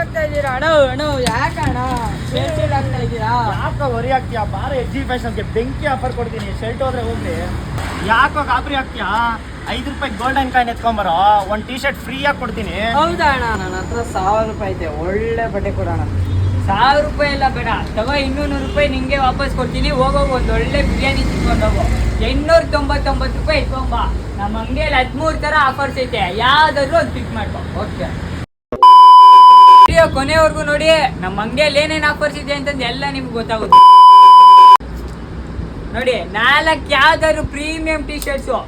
ಆಗ್ತಾ ಇದ್ದೀರಾ ಅಣ್ಣ? ಅಣ್ಣ ಯಾಕೆ ಅಣ್ಣ ಸೇಲ್ ಆಗ್ತಾ ಇದ್ದೀರಾ? ಯಾಕೋ ವರಿ ಆಗ್ತೀಯಾ? ಬಾರ ಎಜಿ ಫ್ಯಾಷನ್ಗೆ ಬೆಂಕಿ ಆಫರ್ ಕೊಡ್ತೀನಿ. ಶರ್ಟ್ ಹೋದ್ರೆ ಹೋಗ್ಲಿ, ಯಾಕೋ ಗಾಬರಿ ಆಗ್ತೀಯಾ? 5 ರೂಪಾಯಿ ಗೋಲ್ಡನ್ ಕಾಯಿನ್ ಎತ್ಕೊಂಬರೋ, ಒಂದು ಟೀ ಶರ್ಟ್ ಫ್ರೀ ಆಗಿ ಕೊಡ್ತೀನಿ. ಹೌದಾ ಅಣ್ಣ? ನನ್ನ ಹತ್ರ 1000 ರೂಪಾಯಿ ಐತೆ, ಒಳ್ಳೆ ಬಟ್ಟೆ ಕೊಡೋಣ. 1000 ರೂಪಾಯಿ ಎಲ್ಲ ಬೇಡ, ತಗೋ 200 ರೂಪಾಯಿ ನಿಂಗೆ ವಾಪಸ್ ಕೊಡ್ತೀನಿ. ಹೋಗೋಗು ಒಂದು ಒಳ್ಳೆ ಬಿರಿಯಾನಿ ತಿನ್ಕೊಂಡು ಹೋಗು. 899 ರೂಪಾಯಿ ಇಟ್ಕೊಂಬ. ನಮ್ಮ ಅಂಗಡಿಯಲ್ಲಿ 13 ಥರ ಆಫರ್ಸ್ ಐತೆ, ಯಾವ್ದಾದ್ರು ಒಂದು ಪಿಕ್ ಮಾಡ್ಕೊ. ಓಕೆ, ವಿಡಿಯೋ ಕೊನೆವರೆಗೂ ನೋಡಿ. ನಮ್ಮ ಅಂಗಡಿಯಲ್ಲಿ ಏನೇನು ಆಫರ್ಸ್ ಇದೆ ಅಂತಂದು ಎಲ್ಲ ನಿಮ್ಗೆ ಗೊತ್ತಾಗುತ್ತೆ ನೋಡಿ. 4 ಯಾವ್ದಾದ್ರು ಪ್ರೀಮಿಯಂ ಟಿ ಶರ್ಟ್ಸು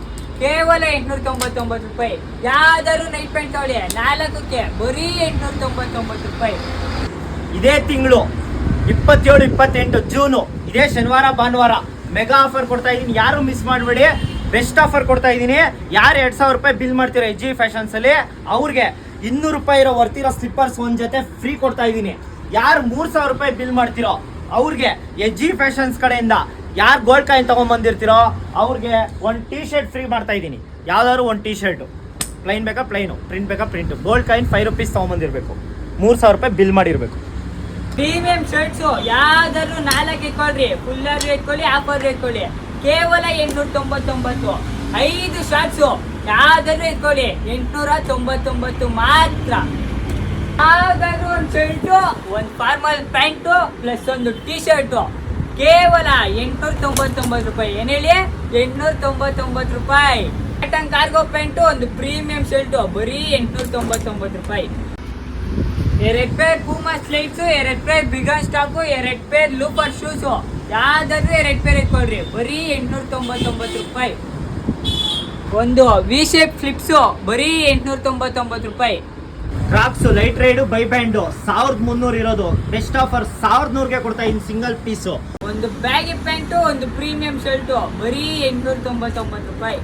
ಕೇವಲ 899 ರೂಪಾಯಿ. ಯಾವ್ದಾದ್ರು ನೈಟ್ ಪ್ಯಾಂಟ್ ತಗೊಳ್ಳಿ, 4ಕ್ಕೆ ಬರೀ 899 ರೂಪಾಯಿ. ಇದೇ ತಿಂಗಳು 27, 28 ಜೂನು, ಇದೇ ಶನಿವಾರ ಭಾನುವಾರ ಮೆಗಾ ಆಫರ್ ಕೊಡ್ತಾ ಇದ್ದೀನಿ. ಯಾರು ಮಿಸ್ ಮಾಡಬೇಡಿ. ಬೆಸ್ಟ್ ಆಫರ್ ಕೊಡ್ತಾ ಇದ್ದೀನಿ. ಯಾರು 2000 ರೂಪಾಯಿ ಬಿಲ್ ಮಾಡ್ತೀರೋ ಎಜಿ ಫ್ಯಾಷನ್ಸ್ ಅಲ್ಲಿ, ಅವ್ರಿಗೆ 200 ರೂಪಾಯಿ ಇರೋ ವರ್ತಿರೋ ಸ್ಲಿಪ್ಪರ್ಸ್ ಒಂದ್ ಜೊತೆ ಫ್ರೀ ಕೊಡ್ತಾ ಇದ್ದೀನಿ. ಯಾರು 3000 ರೂಪಾಯಿ ಬಿಲ್ ಮಾಡ್ತಿರೋ ಅವ್ರಿಗೆ ಎಜಿ ಫ್ಯಾಷನ್ಸ್ ಕಡೆಯಿಂದ ಯಾರು ಗೋಲ್ಡ್ ಕಾಯಿನ್ ತಗೊಂಡ್ಬಂದಿರ್ತೀರೋ ಅವ್ರಿಗೆ ಒಂದು ಟೀ ಶರ್ಟ್ ಫ್ರೀ ಮಾಡ್ತಾ ಇದ್ದೀನಿ. ಯಾವ್ದಾದ್ರು ಒಂದು ಟೀ ಶರ್ಟು, ಪ್ಲೈನ್ ಬೇಕಾ ಪ್ಲೈನು, ಪ್ರಿಂಟ್ ಬೇಕಾ ಪ್ರಿಂಟು, ಗೋಲ್ಡ್ ಕಾಯಿನ್ 5 ರೂಪೀಸ್ ತಗೊಂಡ್ಬಂದಿರಬೇಕು, 3000 ರೂಪಾಯಿ ಬಿಲ್ ಮಾಡಿರ್ಬೇಕು. ಪ್ರೀಮಿಯಂ ಶರ್ಟ್ಸು ಯಾವ್ದಾದ್ರು 4 ಇಟ್ಕೊಳ್ರಿ, ಫುಲ್ಲರ್ ಇಟ್ಕೊಳ್ಳಿ, ಆಫರ್ ಇಟ್ಕೊಳ್ಳಿ, ಕೇವಲ 899. 5 ಶಾರ್ಟ್ಸು ಯಾವ್ದಾದ್ರು ಇಟ್ಕೊಳ್ಳಿ, 899 ಮಾತ್ರ. ಯಾವ್ದಾದ್ರು ಒಂದು ಶರ್ಟು, ಒಂದು ಫಾರ್ಮಲ್ ಪ್ಯಾಂಟು ಪ್ಲಸ್ ಒಂದು ಟೀ ಶರ್ಟು ಕೇವಲ 899 ರೂಪಾಯಿ. ಏನ್ ಹೇಳಿ? 899 ರೂಪಾಯಿ. ಕಾಟನ್ ಕಾರ್ಗೋ ಪ್ಯಾಂಟು, ಒಂದು ಪ್ರೀಮಿಯಂ ಶರ್ಟು ಬರೀ 899 ರೂಪಾಯಿ. 2 ಪೇರ್ ಪೂಮಾ ಸ್ಲೈಡ್ಸು, 2 ಪೇರ್ ಬಿಗನ್ ಸ್ಟಾಕು, 2 ಪೇರ್ ಲೂಪರ್ ಶೂಸು ಯಾವ್ದಾದ್ರು 2 ಪೇರ್ ಇಟ್ಕೊಳ್ರಿ, ಬರೀ 899 ರೂಪಾಯಿ. ಒಂದು ವಿ ಶೇಪ್ ಫ್ಲಿಪ್ಸು ಬರೀ 899 ರೂಪಾಯಿ. ಕ್ರಾಕ್ಸ್ ಲೈಟ್ ರೈಡು ಬೈ ಬ್ಯಾಂಡು 1300 ಇರೋದು ಬೆಸ್ಟ್ ಆಫರ್ 1100ಗೆ ಕೊಡ್ತಾ ಇದ್ದೀನಿ ಸಿಂಗಲ್ ಪೀಸು. ಒಂದು ಬ್ಯಾಗಿ ಪ್ಯಾಂಟು, ಒಂದು ಪ್ರೀಮಿಯಂ ಶರ್ಟು ಬರೀ 899 ರೂಪಾಯಿ.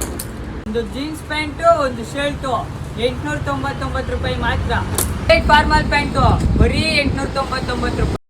ಒಂದು ಜೀನ್ಸ್ ಪ್ಯಾಂಟು, ಒಂದು ಶರ್ಟು 899 ರೂಪಾಯಿ ಮಾತ್ರ. ಫಾರ್ಮಲ್ ಪ್ಯಾಂಟು ಬರೀ 899 ರೂಪಾಯಿ.